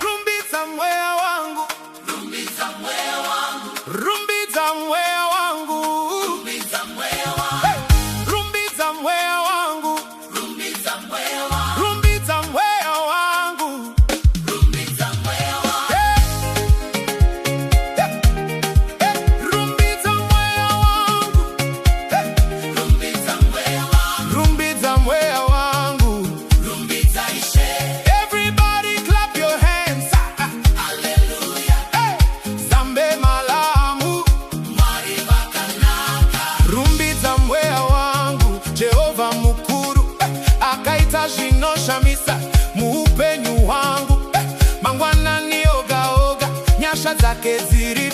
Rumbiza mwea wangu, rumbiza mwea wangu, rumbiza mwea wangu, rumbiza mwea wangu, rumbiza mwea wangu, rumbiza mwea wangu, rumbiza mwea wangu, rumbiza mwea wangu, rumbiza mwea wangu, rumbiza mwea wangu, rumbiza mwea wangu, rumbiza ishe. Everybody clap your hands. Hallelujah. Zambe malamu maribakanaka. Rumbiza mwea wangu, Jehova mukuru akaita jino shamisa muupenyu wangu mangwana niogaoga nyasha zake ziri